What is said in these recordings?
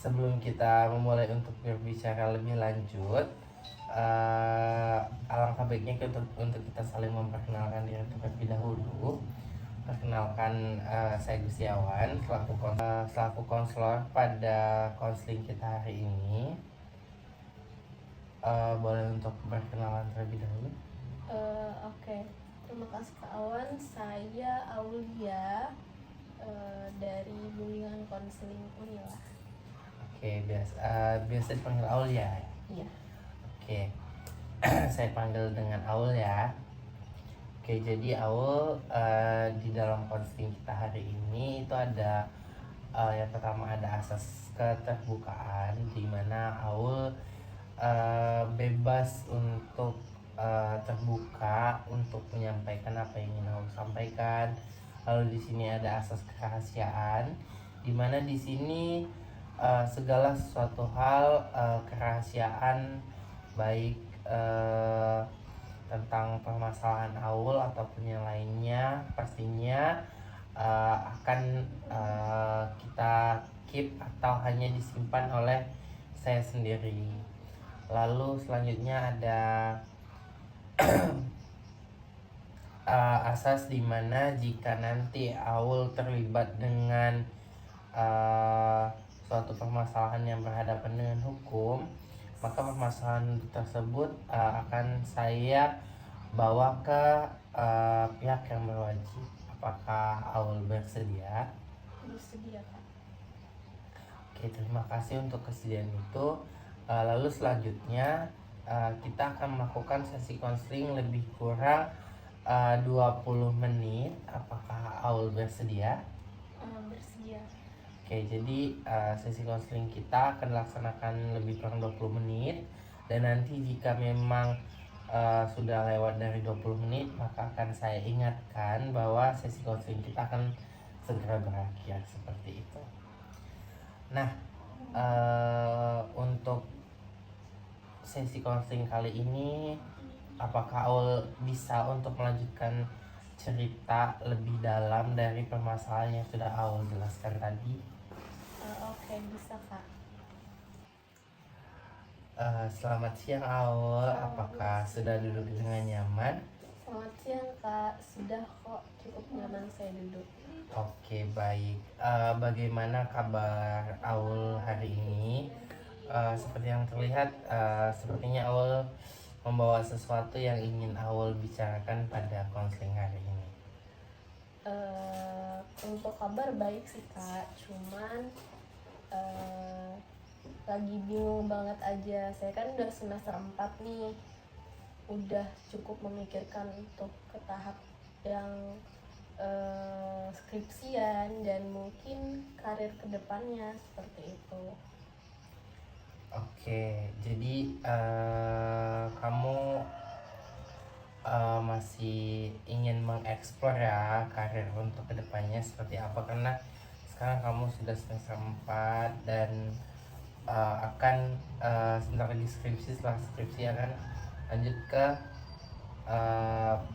Sebelum kita memulai untuk berbicara lebih lanjut, alangkah baiknya untuk kita saling memperkenalkan diri terlebih dahulu. Perkenalkan, saya Gustiawan selaku konselor pada konseling kita hari ini. Boleh untuk berkenalan terlebih dahulu? Oke. Terima kasih Kak Awan. Saya Aulia dari Bimbingan Konseling Unila. Oke, biasa dipanggil Aul ya? Iya. Oke, saya panggil dengan Aul ya. Oke, jadi Aul, di dalam konseling kita hari ini itu ada yang pertama ada asas keterbukaan, di mana Aul bebas untuk terbuka untuk menyampaikan apa yang ingin Aul sampaikan. Lalu di sini ada asas kerahasiaan, di mana di sini segala sesuatu hal kerahasiaan baik tentang permasalahan Aul ataupun yang lainnya pastinya akan kita keep atau hanya disimpan oleh saya sendiri. Lalu selanjutnya ada asas dimana jika nanti Aul terlibat dengan suatu permasalahan yang berhadapan dengan hukum, maka permasalahan tersebut akan saya bawa ke pihak yang berwajib. Apakah Aul bersedia? Bersedia Kak. Oke, terima kasih untuk kesediaan itu. Lalu selanjutnya kita akan melakukan sesi konseling lebih kurang 20 menit. Apakah Aul bersedia? Bersedia. Oke, jadi sesi konseling kita akan dilaksanakan lebih kurang 20 menit. Dan nanti jika memang sudah lewat dari 20 menit, maka akan saya ingatkan bahwa sesi konseling kita akan segera berakhir, seperti itu. Nah, untuk sesi konseling kali ini, apakah Aul bisa untuk melanjutkan cerita lebih dalam dari permasalahan yang sudah Aul jelaskan tadi? Oke, bisa Kak. Selamat siang Aul, apakah sudah duduk dengan nyaman? Selamat siang Kak. Sudah kok, cukup nyaman saya duduk. Oke, baik. Bagaimana kabar Aul hari ini? Seperti yang terlihat, sepertinya Aul membawa sesuatu yang ingin Aul bicarakan pada konseling hari ini. Untuk kabar baik sih Kak, cuman lagi bingung banget aja. Saya kan udah semester 4 nih, udah cukup memikirkan untuk ke tahap yang skripsian dan mungkin karir kedepannya seperti itu. Oke, jadi kamu masih ingin mengeksplor ya karir untuk kedepannya seperti apa, karena sekarang kamu sudah semester 4 dan akan sebentar lagi skripsi. Setelah skripsi akan lanjut ke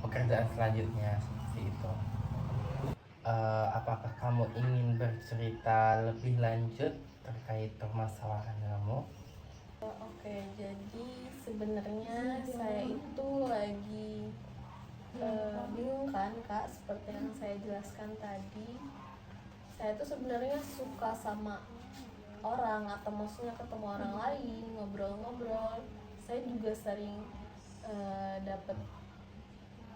pekerjaan selanjutnya seperti itu. Apakah kamu ingin bercerita lebih lanjut terkait permasalahan kamu? Oke, jadi sebenarnya saya itu lagi bingung kan Kak, seperti yang saya jelaskan tadi. Saya tuh sebenarnya suka sama orang, atau maksudnya ketemu orang lain, ngobrol-ngobrol. Saya juga sering dapat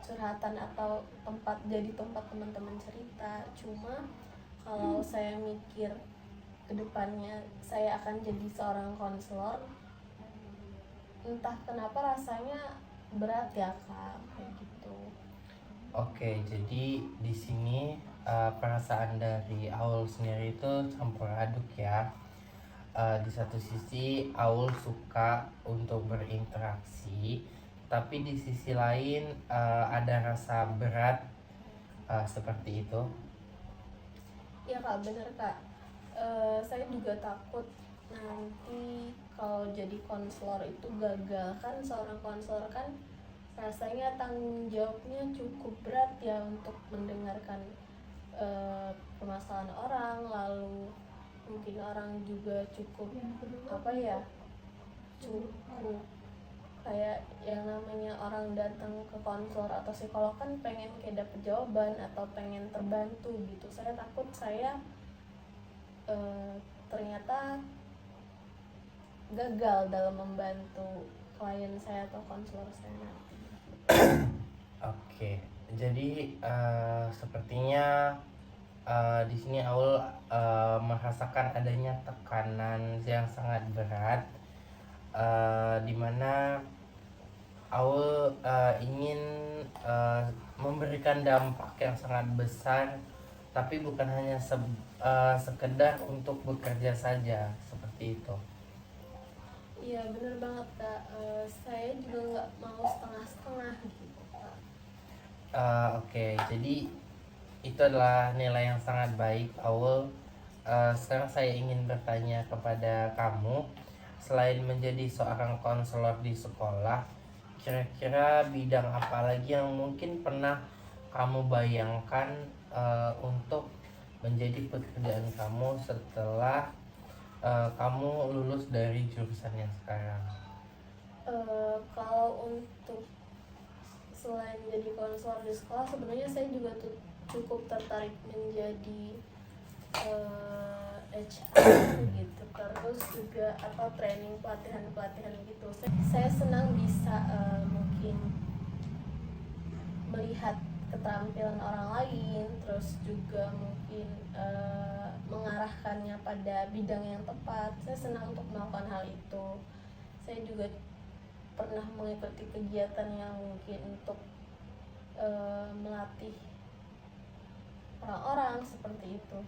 curhatan atau jadi tempat teman-teman cerita. Cuma kalau saya mikir kedepannya saya akan jadi seorang konselor, entah kenapa rasanya berat ya Kak, kayak gitu. Oke, jadi di sini perasaan dari Aul sendiri itu campur aduk ya. Di satu sisi Aul suka untuk berinteraksi, tapi di sisi lain ada rasa berat seperti itu. Iya Kak, bener Kak. Saya juga takut nanti kalau jadi konselor itu gagal. Kan seorang konselor kan rasanya tanggung jawabnya cukup berat ya, untuk mendengarkan permasalahan orang, lalu mungkin orang juga cukup apa ya, cukup kayak yang namanya orang datang ke konselor atau psikolog kan pengen kayak dapet jawaban atau pengen terbantu gitu. Saya takut saya ternyata gagal dalam membantu klien saya atau konselor saya nanti. Oke, jadi sepertinya di sini Aul merasakan adanya tekanan yang sangat berat, dimana Aul ingin memberikan dampak yang sangat besar, tapi bukan hanya sekedar untuk bekerja saja seperti itu. Iya bener banget Kak, saya juga nggak mau setengah-setengah gitu Kak. Oke, jadi itu adalah nilai yang sangat baik, Aul. Sekarang saya ingin bertanya kepada kamu, selain menjadi seorang konselor di sekolah, kira-kira bidang apa lagi yang mungkin pernah kamu bayangkan untuk menjadi pekerjaan kamu setelah kamu lulus dari jurusan yang sekarang? Kalau untuk selain jadi konselor di sekolah, sebenarnya saya juga cukup tertarik menjadi HR gitu, terus juga atau training pelatihan gitu. Saya senang bisa mungkin melihat keterampilan orang lain, terus juga mungkin mengarahkannya pada bidang yang tepat. Saya senang untuk melakukan hal itu. Saya juga pernah mengikuti kegiatan yang mungkin untuk melatih orang-orang seperti itu.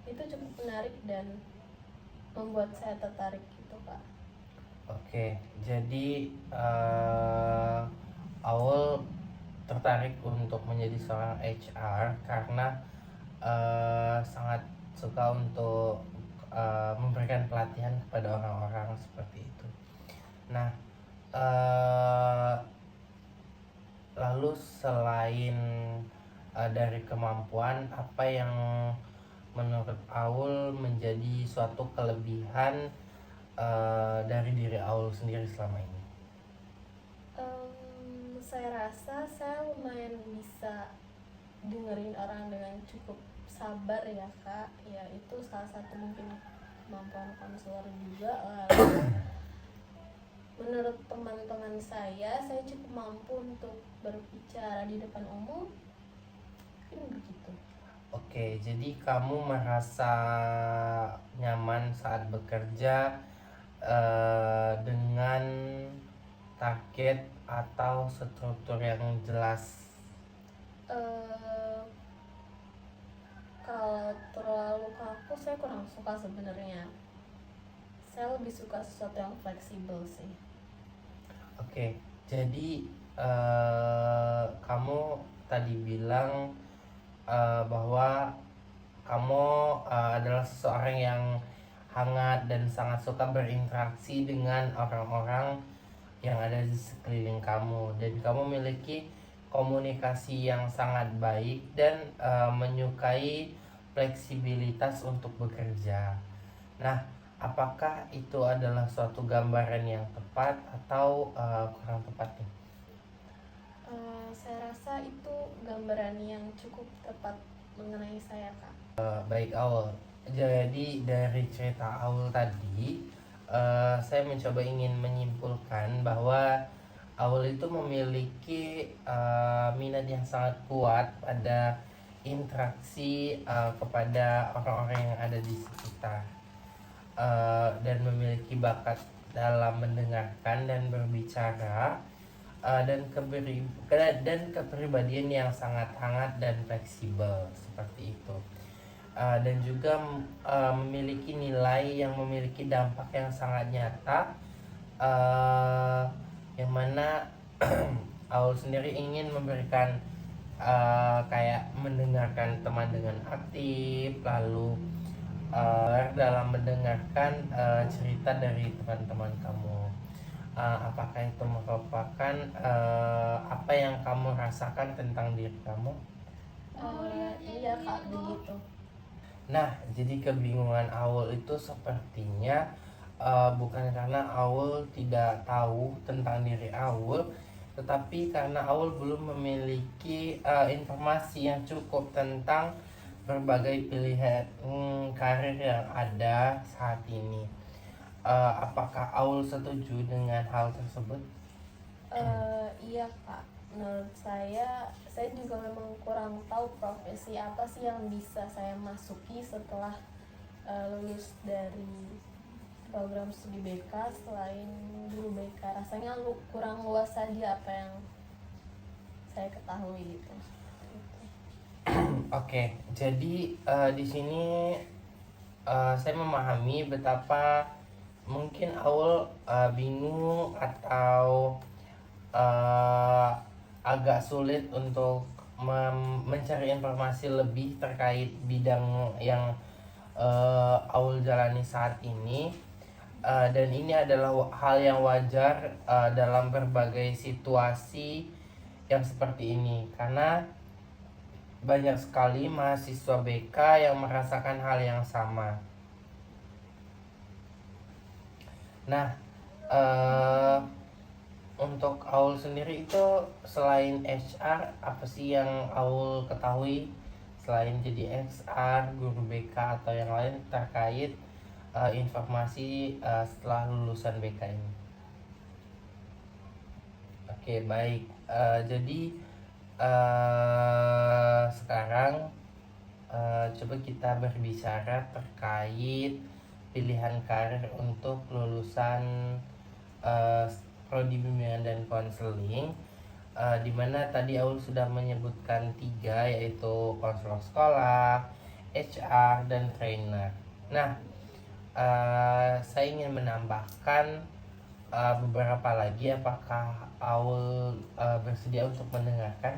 Itu cukup menarik dan membuat saya tertarik gitu Kak. Oke, jadi Aul tertarik untuk menjadi seorang HR karena sangat suka untuk memberikan pelatihan kepada orang-orang seperti itu. Nah, lalu selain dari kemampuan, apa yang menurut Aul menjadi suatu kelebihan dari diri Aul sendiri selama ini? Saya rasa saya lumayan bisa dengerin orang dengan cukup sabar ya Kak. Ya itu salah satu mungkin kemampuan konselor juga. Lalu menurut teman-teman saya cukup mampu untuk berbicara di depan umum. Mungkin begitu. Oke, jadi kamu merasa nyaman saat bekerja dengan target atau struktur yang jelas? Kalau terlalu kaku saya kurang suka sebenarnya. Saya lebih suka sesuatu yang fleksibel sih. Oke, jadi kamu tadi bilang bahwa kamu adalah seseorang yang hangat dan sangat suka berinteraksi dengan orang-orang yang ada di sekeliling kamu, dan kamu memiliki komunikasi yang sangat baik dan menyukai fleksibilitas untuk bekerja. Nah, apakah itu adalah suatu gambaran yang tepat atau kurang tepat nih? Saya rasa itu gambaran yang cukup tepat mengenai saya Kak. Baik Aul, jadi dari cerita Aul tadi, saya mencoba ingin menyimpulkan bahwa Aul itu memiliki minat yang sangat kuat pada interaksi kepada orang-orang yang ada di sekitar, dan memiliki bakat dalam mendengarkan dan berbicara, dan kepribadian yang sangat hangat dan fleksibel seperti itu. Dan juga memiliki nilai yang memiliki dampak yang sangat nyata, yang mana Aul sendiri ingin memberikan kayak mendengarkan teman dengan aktif, lalu dalam mendengarkan cerita dari teman-teman kamu. Apakah itu merupakan apa yang kamu rasakan tentang diri kamu? Iya Kak, begitu. Nah, jadi kebingungan Aul itu sepertinya bukan karena Aul tidak tahu tentang diri Aul, tetapi karena Aul belum memiliki informasi yang cukup tentang berbagai pilihan karir yang ada saat ini. Apakah Aul setuju dengan hal tersebut? Iya kak, menurut saya juga memang kurang tahu profesi apa sih yang bisa saya masuki setelah lulus dari program studi BK selain guru BK. Rasanya kurang luas saja apa yang saya ketahui gitu. Oke, jadi di sini saya memahami betapa mungkin Aul bingung atau agak sulit untuk mencari informasi lebih terkait bidang yang Aul jalani saat ini. Dan ini adalah hal yang wajar dalam berbagai situasi yang seperti ini, karena banyak sekali mahasiswa BK yang merasakan hal yang sama. Nah, untuk Aul sendiri itu selain HR, apa sih yang Aul ketahui selain jadi HR, guru BK atau yang lain terkait informasi setelah lulusan BK ini? Oke, baik. Jadi sekarang coba kita berbicara terkait pilihan karir untuk lulusan uh, prodi bimbingan dan konseling, di mana tadi Aul sudah menyebutkan 3, yaitu konselor sekolah, HR, dan trainer. Nah, saya ingin menambahkan beberapa lagi. Apakah Aul bersedia untuk mendengarkan?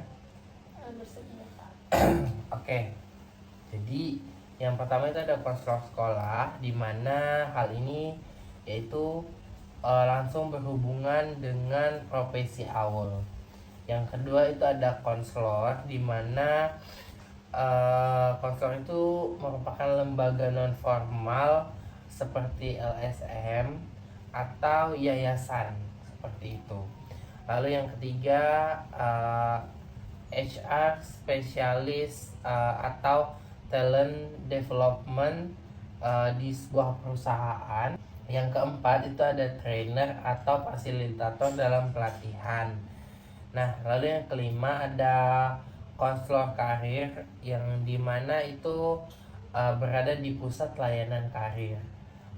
Bersedia kak. Oke, jadi yang pertama itu ada konselor sekolah, di mana hal ini yaitu langsung berhubungan dengan profesi Aul. Yang kedua itu ada konselor, di mana konselor itu merupakan lembaga non formal seperti LSM atau yayasan seperti itu. Lalu yang ketiga HR spesialis atau talent development di sebuah perusahaan. Yang keempat itu ada trainer atau fasilitator dalam pelatihan. Nah, lalu yang kelima ada konselor karir, yang dimana itu berada di pusat layanan karir.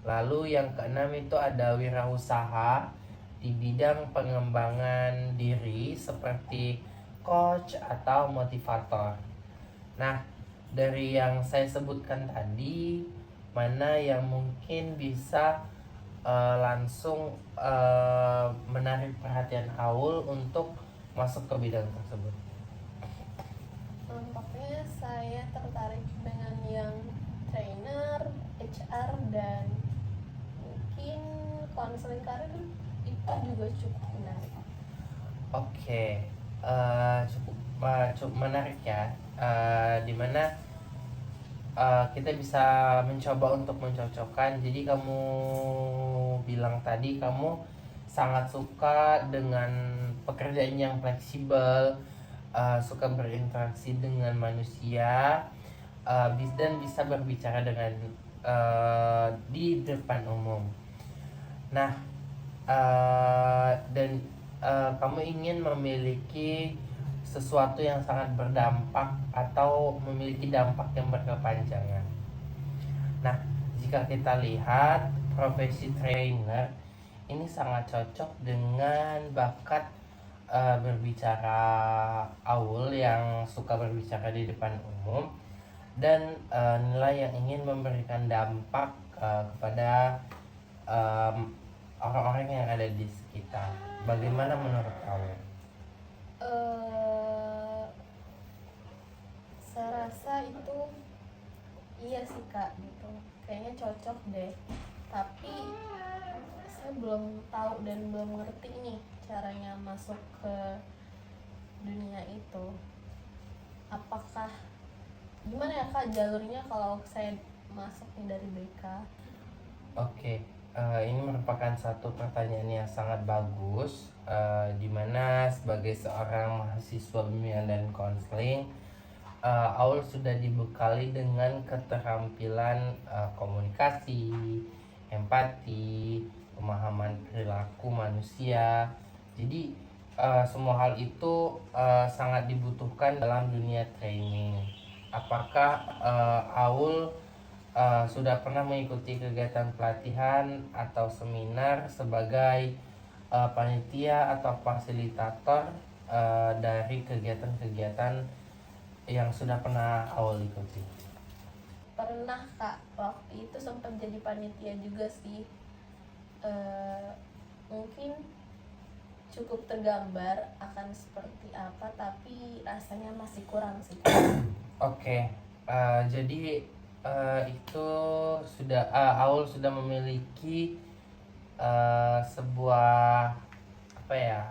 Lalu yang keenam itu ada wirausaha di bidang pengembangan diri seperti coach atau motivator. Nah, dari yang saya sebutkan tadi, mana yang mungkin bisa langsung menarik perhatian Aul untuk masuk ke bidang tersebut? Nampaknya saya tertarik dengan yang trainer, HR, dan mungkin konseling karir itu juga cukup menarik. Oke, cukup menarik ya, dimana kita bisa mencoba untuk mencocokkan. Jadi kamu bilang tadi kamu sangat suka dengan pekerjaan yang fleksibel, suka berinteraksi dengan manusia, dan bisa berbicara dengan di depan umum. Nah, dan kamu ingin memiliki sesuatu yang sangat berdampak atau memiliki dampak yang berkepanjangan. Nah, jika kita lihat profesi trainer ini sangat cocok dengan bakat berbicara Aul yang suka berbicara di depan umum, dan nilai yang ingin memberikan dampak kepada orang-orang yang ada di sekitar. Bagaimana menurut Aul? Saya rasa itu iya sih kak, gitu kayaknya cocok deh, tapi saya belum tahu dan belum ngerti nih caranya masuk ke dunia itu. Apakah gimana ya Kak jalurnya kalau saya masuknya dari BK? Oke, ini merupakan satu pertanyaan yang sangat bagus, di mana sebagai seorang mahasiswa bimbingan dan konseling, Aul sudah dibekali dengan keterampilan komunikasi, empati, pemahaman perilaku manusia. Jadi semua hal itu sangat dibutuhkan dalam dunia training. Apakah Aul sudah pernah mengikuti kegiatan pelatihan atau seminar sebagai panitia atau fasilitator dari kegiatan-kegiatan yang sudah pernah awal ikuti? Pernah Kak, waktu itu sempat jadi panitia juga sih. Mungkin cukup tergambar akan seperti apa, tapi rasanya masih kurang sih Kak. Oke, jadi itu sudah Aul sudah memiliki sebuah apa ya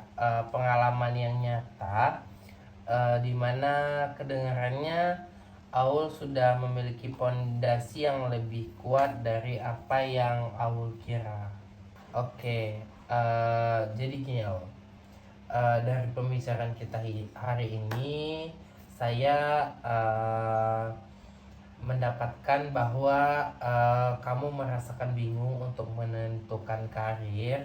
pengalaman yang nyata, di mana kedengarannya Aul sudah memiliki pondasi yang lebih kuat dari apa yang Aul kira. Oke, jadi gini Aul. Dari pembicaraan kita hari ini, saya mendapatkan bahwa kamu merasakan bingung untuk menentukan karir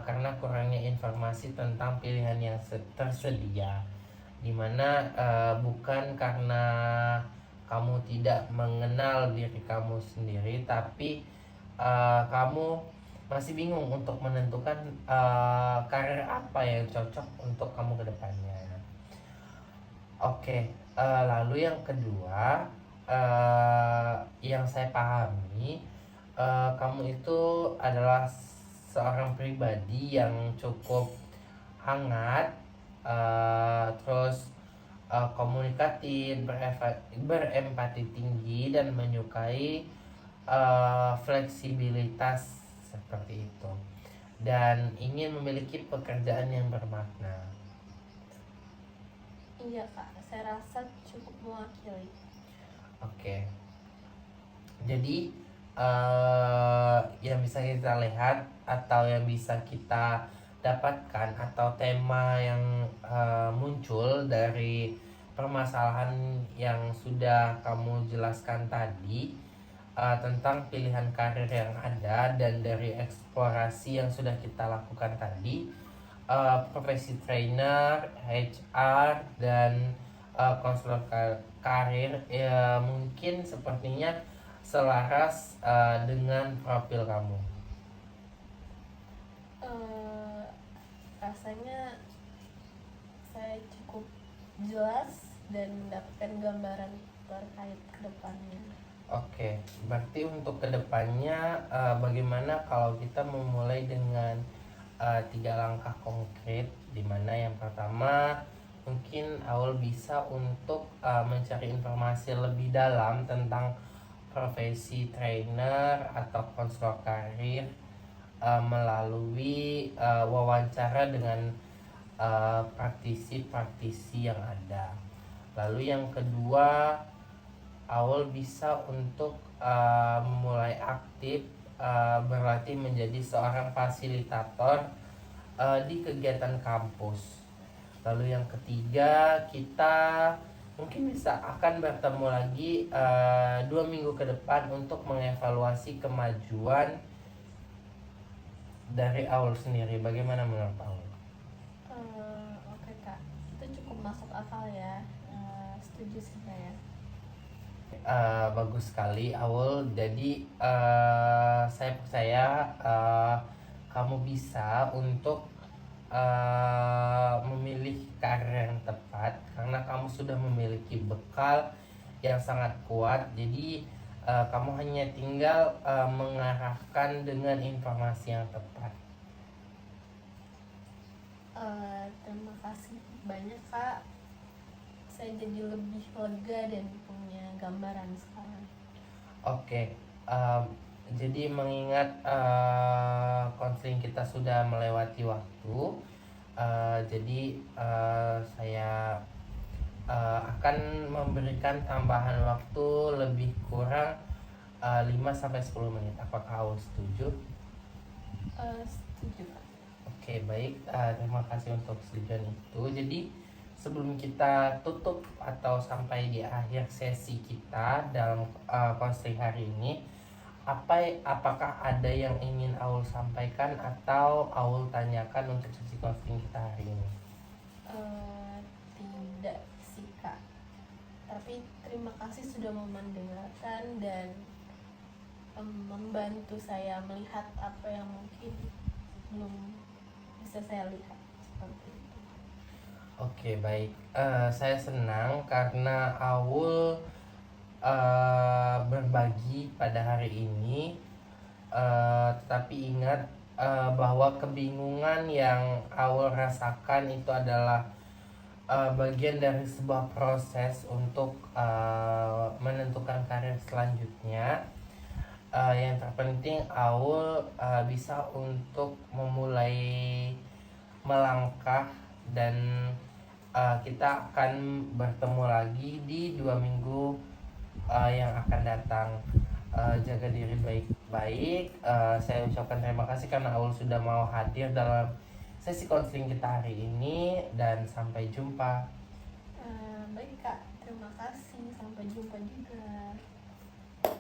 karena kurangnya informasi tentang pilihan yang tersedia, dimana bukan karena kamu tidak mengenal diri kamu sendiri, tapi kamu masih bingung untuk menentukan karir apa yang cocok untuk kamu ke depannya. Oke, lalu yang kedua, yang saya pahami, kamu itu adalah seorang pribadi yang cukup hangat, terus komunikatif, berempati tinggi, dan menyukai fleksibilitas seperti itu, dan ingin memiliki pekerjaan yang bermakna. Iya Kak, saya rasa cukup mewakili. Oke, jadi yang bisa kita lihat atau yang bisa kita dapatkan atau tema yang muncul dari permasalahan yang sudah kamu jelaskan tadi, tentang pilihan karir yang ada, dan dari eksplorasi yang sudah kita lakukan tadi, profesi trainer, HR, dan konselor karir ya mungkin sepertinya selaras dengan profil kamu. Rasanya saya cukup jelas dan mendapatkan gambaran terkait kedepannya. Oke, berarti untuk kedepannya bagaimana kalau kita memulai dengan 3 langkah konkret, dimana yang pertama mungkin Aul bisa untuk mencari informasi lebih dalam tentang profesi trainer atau konselor karir melalui wawancara dengan praktisi-praktisi yang ada. Lalu yang kedua, Aul bisa untuk mulai aktif berlatih menjadi seorang fasilitator di kegiatan kampus. Lalu yang ketiga, kita mungkin bisa akan bertemu lagi 2 minggu ke depan untuk mengevaluasi kemajuan dari Aul sendiri. Bagaimana menurut Aul? Oke Kak, itu cukup masuk akal ya. Setuju sih saya. Bagus sekali Aul. Jadi saya percaya kamu bisa untuk memilih karir yang tepat karena kamu sudah memiliki bekal yang sangat kuat. Jadi kamu hanya tinggal mengarahkan dengan informasi yang tepat. Terima kasih banyak Kak. Saya jadi lebih lega dan punya gambaran sekarang. Oke, jadi mengingat konseling kita sudah melewati waktu, jadi saya akan memberikan tambahan waktu lebih kurang 5-10 menit. Apakah Aul setuju? Setuju Kak. Oke, baik. Terima kasih untuk setujuan itu. Jadi sebelum kita tutup atau sampai di akhir sesi kita dalam konseling hari ini, apakah ada yang ingin Aul sampaikan atau Aul tanyakan untuk sesi konseling kita hari ini? Tidak sih Kak, tapi terima kasih sudah mau mendengarkan dan membantu saya melihat apa yang mungkin belum bisa saya lihat seperti itu. Oke, baik. Saya senang karena Aul berbagi pada hari ini. Tetapi ingat bahwa kebingungan yang Aul rasakan itu adalah bagian dari sebuah proses untuk menentukan karir selanjutnya. Yang terpenting Aul bisa untuk memulai melangkah dan kita akan bertemu lagi di 2 minggu yang akan datang. Jaga diri baik-baik. Saya ucapkan terima kasih karena Aul sudah mau hadir dalam sesi konseling kita hari ini dan sampai jumpa. Baik Kak, terima kasih, sampai jumpa juga.